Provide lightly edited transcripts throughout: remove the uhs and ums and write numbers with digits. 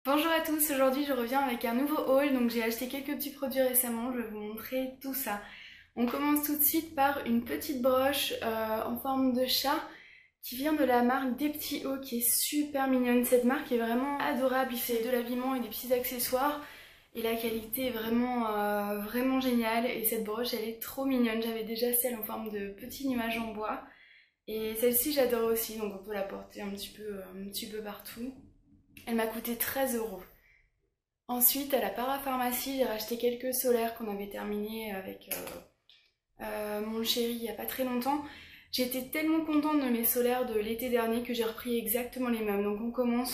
Bonjour à tous, aujourd'hui je reviens avec un nouveau haul, donc j'ai acheté quelques petits produits récemment, je vais vous montrer tout ça. On commence tout de suite par une petite broche en forme de chat qui vient de la marque Des Petits Hauts qui est super mignonne. Cette marque est vraiment adorable, il fait de l'habillement et des petits accessoires et la qualité est vraiment géniale et cette broche elle est trop mignonne. J'avais déjà celle en forme de petits nuages en bois et celle-ci j'adore aussi, donc on peut la porter un petit peu partout. Elle m'a coûté 13 €. Ensuite, à la parapharmacie, j'ai racheté quelques solaires qu'on avait terminés avec mon chéri il n'y a pas très longtemps. J'étais tellement contente de mes solaires de l'été dernier que j'ai repris exactement les mêmes. Donc on commence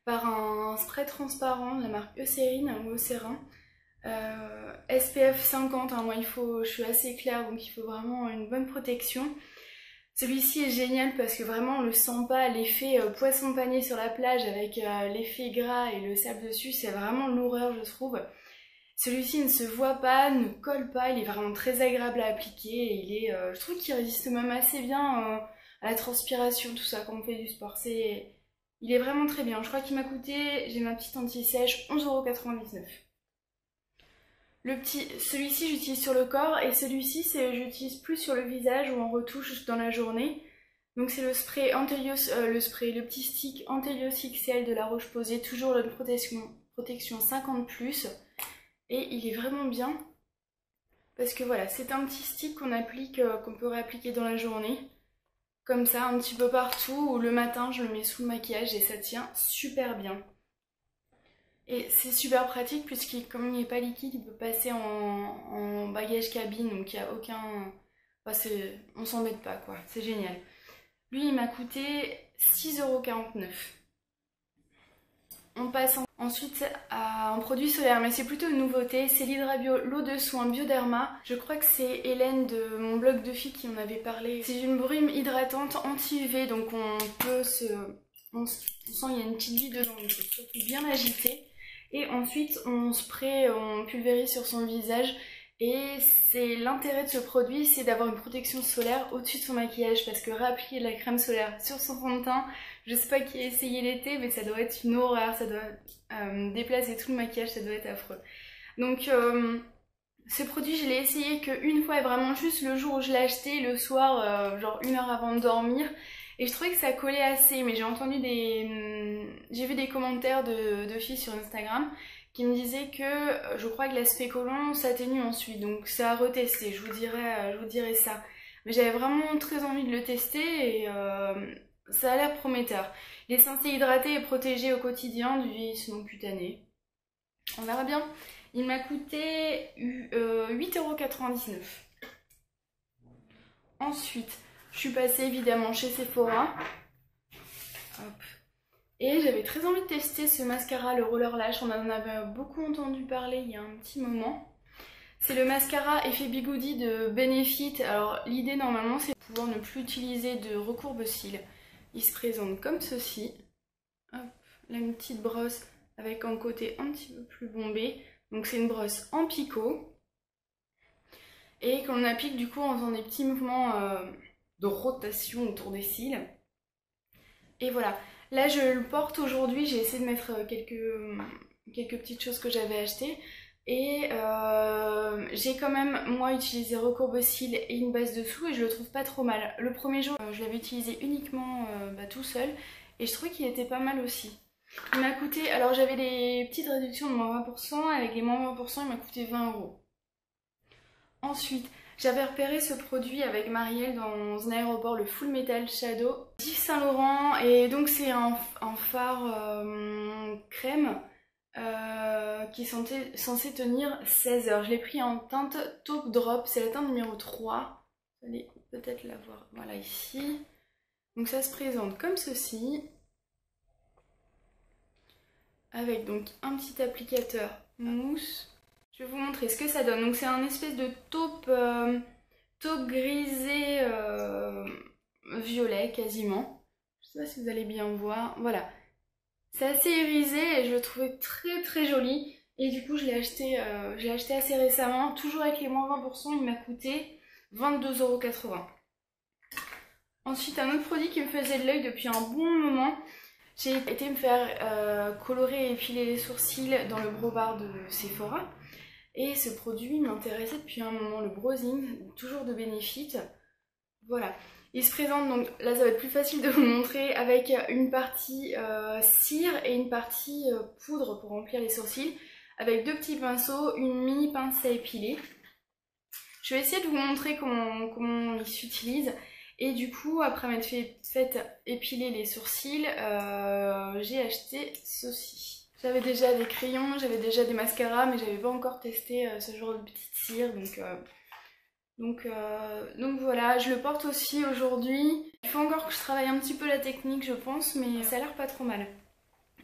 par un spray transparent de la marque Eucérine ou Eucérin. SPF 50, hein, moi je suis assez claire donc il faut vraiment une bonne protection. Celui-ci est génial parce que vraiment on le sent pas, l'effet poisson pané sur la plage avec l'effet gras et le sable dessus, c'est vraiment l'horreur je trouve. Celui-ci ne se voit pas, ne colle pas, il est vraiment très agréable à appliquer et je trouve qu'il résiste même assez bien à la transpiration, tout ça quand on fait du sport. Il est vraiment très bien, je crois qu'il m'a coûté, j'ai ma petite anti-sèche, 11,99 €. Celui-ci j'utilise sur le corps et celui-ci j'utilise plus sur le visage ou en retouche dans la journée. Donc c'est le spray le petit stick Antelios XL de La Roche-Posay, toujours une protection 50+. Et il est vraiment bien parce que voilà, c'est un petit stick qu'on applique, qu'on peut réappliquer dans la journée. Comme ça, un petit peu partout, ou le matin je le mets sous le maquillage et ça tient super bien. Et c'est super pratique puisqu'il comme il n'est pas liquide, il peut passer en bagage cabine, donc il n'y a aucun... Enfin, on s'embête pas quoi, c'est génial. Lui il m'a coûté 6,49 €. On passe ensuite à un produit solaire, mais c'est plutôt une nouveauté, c'est l'Hydrabio l'eau de soin Bioderma. Je crois que c'est Hélène de mon blog de filles qui en avait parlé. C'est une brume hydratante anti-UV, donc on sent qu'il y a une petite vie dedans, donc c'est surtout bien agité. Et ensuite on pulvérise sur son visage. Et c'est l'intérêt de ce produit, c'est d'avoir une protection solaire au-dessus de son maquillage parce que réappliquer de la crème solaire sur son fond de teint, je sais pas qui a essayé l'été mais ça doit être une horreur, ça doit déplacer tout le maquillage, ça doit être affreux. Donc ce produit je l'ai essayé qu'une fois et vraiment juste le jour où je l'ai acheté, le soir, genre 1 heure avant de dormir. Et je trouvais que ça collait assez, mais j'ai vu des commentaires de filles sur Instagram qui me disaient que je crois que l'aspect collant s'atténue ensuite, donc c'est à retester, je vous dirai ça. Mais j'avais vraiment très envie de le tester et ça a l'air prometteur. Il est censé hydrater et protéger au quotidien du vieillissement cutané. On verra bien. Il m'a coûté 8,99 €. Ensuite, je suis passée évidemment chez Sephora. Hop. Et j'avais très envie de tester ce mascara, le Roller Lash. On en avait beaucoup entendu parler il y a un petit moment. C'est le mascara effet bigoudi de Benefit. Alors l'idée normalement c'est de pouvoir ne plus utiliser de recourbe-cils. Il se présente comme ceci. Hop, là une petite brosse avec un côté un petit peu plus bombé. Donc c'est une brosse en picot. Et qu'on applique du coup en faisant des petits mouvements de rotation autour des cils. Et voilà. Là je le porte aujourd'hui, j'ai essayé de mettre quelques petites choses que j'avais achetées. Et j'ai quand même moi utilisé recourbe-cils et une base dessous et je le trouve pas trop mal. Le premier jour je l'avais utilisé uniquement tout seul et je trouvais qu'il était pas mal aussi. Il m'a coûté, alors j'avais des petites réductions de moins 20%, avec les moins 20% il m'a coûté 20 €. Ensuite, j'avais repéré ce produit avec Marielle dans un aéroport, le Full Metal Shadow d'Yves Saint Laurent. Et donc c'est un fard crème qui est censé tenir 16 heures. Je l'ai pris en teinte Taupe Drop, c'est la teinte numéro 3. Vous allez peut-être la voir, voilà ici. Donc ça se présente comme ceci. Avec donc un petit applicateur mousse. Je vais vous montrer ce que ça donne. Donc c'est un espèce de taupe grisé violet quasiment. Je sais pas si vous allez bien voir. Voilà. C'est assez irisé et je le trouvais très très joli. Et du coup je l'ai acheté assez récemment. Toujours avec les moins 20%, il m'a coûté 22,80 €. Ensuite un autre produit qui me faisait de l'œil depuis un bon moment. J'ai été me faire colorer et épiler les sourcils dans le Brow Bar de Sephora. Et ce produit m'intéressait depuis un moment, le Browsing, toujours de Benefit. Voilà. Il se présente, donc là ça va être plus facile de vous le montrer, avec une partie cire et une partie poudre pour remplir les sourcils, avec deux petits pinceaux, une mini pince à épiler. Je vais essayer de vous montrer comment il s'utilise. Et du coup, après m'être fait épiler les sourcils, j'ai acheté ceci. J'avais déjà des crayons, j'avais déjà des mascaras, mais j'avais pas encore testé ce genre de petite cire, donc voilà, je le porte aussi aujourd'hui. Il faut encore que je travaille un petit peu la technique je pense, mais ça a l'air pas trop mal.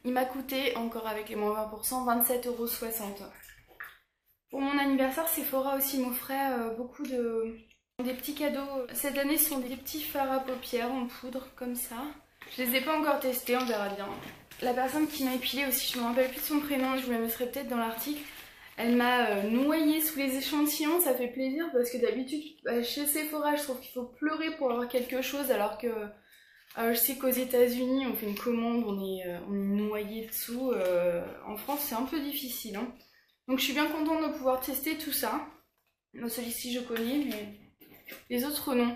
Il m'a coûté, encore avec les moins 20%, 27,60 €. Pour mon anniversaire, Sephora aussi m'offrait beaucoup des petits cadeaux. Cette année, ce sont des petits fards à paupières en poudre, comme ça. Je les ai pas encore testés, on verra bien. La personne qui m'a épilé aussi, je me rappelle plus de son prénom, je vous la mettrai peut-être dans l'article. Elle m'a noyée sous les échantillons, ça fait plaisir parce que d'habitude chez Sephora je trouve qu'il faut pleurer pour avoir quelque chose alors que je sais qu'aux États-Unis on fait une commande, on est noyé dessous. En France c'est un peu difficile. Hein. Donc je suis bien contente de pouvoir tester tout ça. Celui-ci je connais mais les autres non.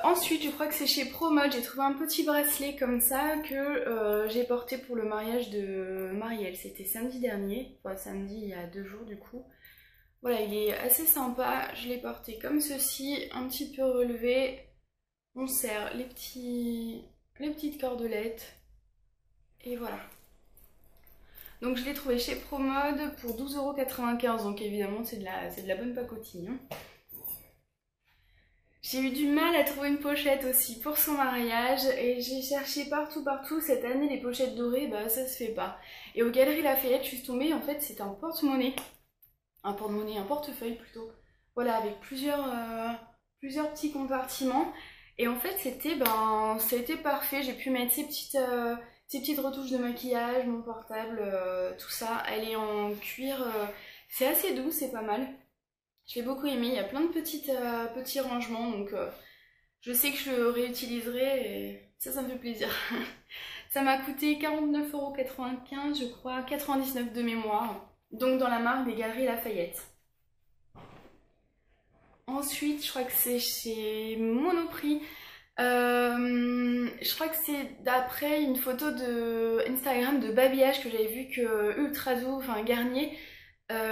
Ensuite je crois que c'est chez Promode, j'ai trouvé un petit bracelet comme ça que j'ai porté pour le mariage de Marielle, c'était samedi dernier, enfin samedi il y a 2 jours du coup. Voilà, il est assez sympa, je l'ai porté comme ceci, un petit peu relevé, on serre les petites cordelettes et voilà. Donc je l'ai trouvé chez Promode pour 12,95 €, donc évidemment c'est de la bonne pacotille. Hein. J'ai eu du mal à trouver une pochette aussi pour son mariage et j'ai cherché partout. Cette année les pochettes dorées, bah ça se fait pas. Et aux Galeries Lafayette, je suis tombée, en fait c'était un porte-monnaie. Un portefeuille plutôt. Voilà, avec plusieurs petits compartiments. Et en fait ça a été parfait. J'ai pu mettre ces petites retouches de maquillage, mon portable, tout ça. Elle est en cuir, c'est assez doux, c'est pas mal. Je l'ai beaucoup aimé, il y a plein de petits rangements, donc je sais que je le réutiliserai et ça me fait plaisir. Ça m'a coûté 49,95 €, je crois, 99 de mémoire, donc dans la marque des Galeries Lafayette. Ensuite, je crois que c'est chez Monoprix. Je crois que c'est d'après une photo de Instagram de Babillage que j'avais vu que Ultra Doux, enfin Garnier,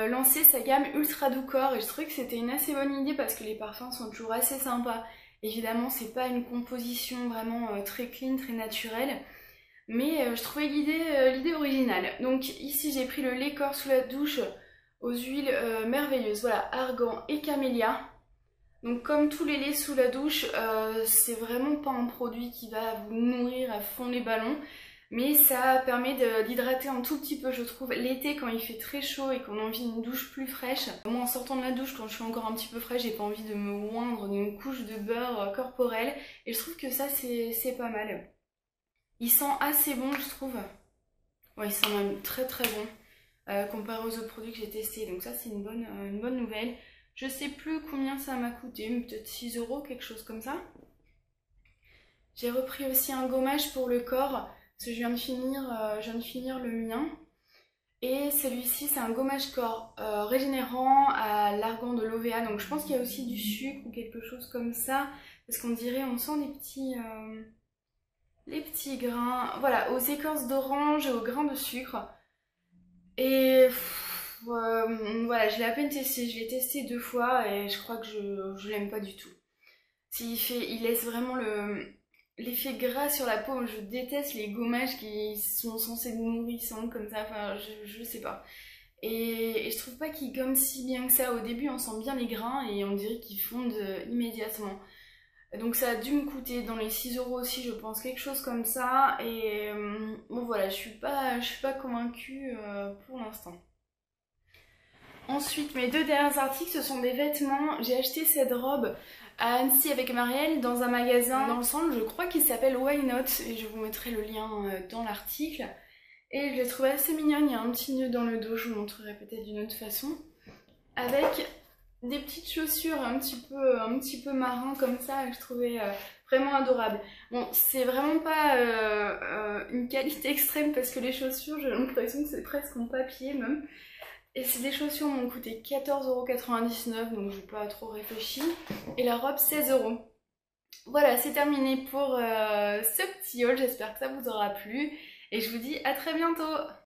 lancer sa gamme Ultra Doux Corps et je trouvais que c'était une assez bonne idée parce que les parfums sont toujours assez sympas. Évidemment c'est pas une composition vraiment très clean, très naturelle, mais je trouvais l'idée originale. Donc ici j'ai pris le lait corps sous la douche aux huiles merveilleuses, voilà, argan et camélia. Donc comme tous les laits sous la douche, c'est vraiment pas un produit qui va vous nourrir à fond les ballons. Mais ça permet d'hydrater un tout petit peu, je trouve, l'été quand il fait très chaud et qu'on a envie d'une douche plus fraîche. Moi en sortant de la douche, quand je suis encore un petit peu fraîche, j'ai pas envie de me oindre d'une couche de beurre corporel. Et je trouve que ça c'est pas mal. Il sent assez bon je trouve. Ouais, il sent même très très bon comparé aux autres produits que j'ai testés. Donc ça c'est une bonne nouvelle. Je sais plus combien ça m'a coûté, peut-être 6 €, quelque chose comme ça. J'ai repris aussi un gommage pour le corps. Parce que je viens de finir le mien. Et celui-ci, c'est un gommage corps régénérant à l'argan de l'OVA. Donc je pense qu'il y a aussi du sucre ou quelque chose comme ça. Parce qu'on dirait, on sent les petits grains. Voilà, aux écorces d'orange et aux grains de sucre. Et voilà, je l'ai à peine testé. Je l'ai testé 2 fois et je crois que je l'aime pas du tout. Il laisse vraiment l'effet gras sur la peau. Je déteste les gommages qui sont censés être nourrissants comme ça, enfin je sais pas. Et je trouve pas qu'ils gomment si bien que ça. Au début on sent bien les grains et on dirait qu'ils fondent immédiatement. Donc ça a dû me coûter dans les 6 € aussi je pense, quelque chose comme ça. Et bon voilà, je suis pas convaincue pour l'instant. Ensuite mes 2 derniers articles ce sont des vêtements. J'ai acheté cette robe à Annecy avec Marielle dans un magasin dans le centre, je crois qu'il s'appelle Why Not et je vous mettrai le lien dans l'article. Et je l'ai trouvée assez mignonne, il y a un petit nœud dans le dos, je vous montrerai peut-être d'une autre façon. Avec des petites chaussures un petit peu marron comme ça que je trouvais vraiment adorables. Bon, c'est vraiment pas une qualité extrême parce que les chaussures, j'ai l'impression que c'est presque en papier même. Et ces des chaussures m'ont coûté 14,99 € donc j'ai pas trop réfléchi. Et la robe 16 €. Voilà, c'est terminé pour ce petit haul, j'espère que ça vous aura plu. Et je vous dis à très bientôt.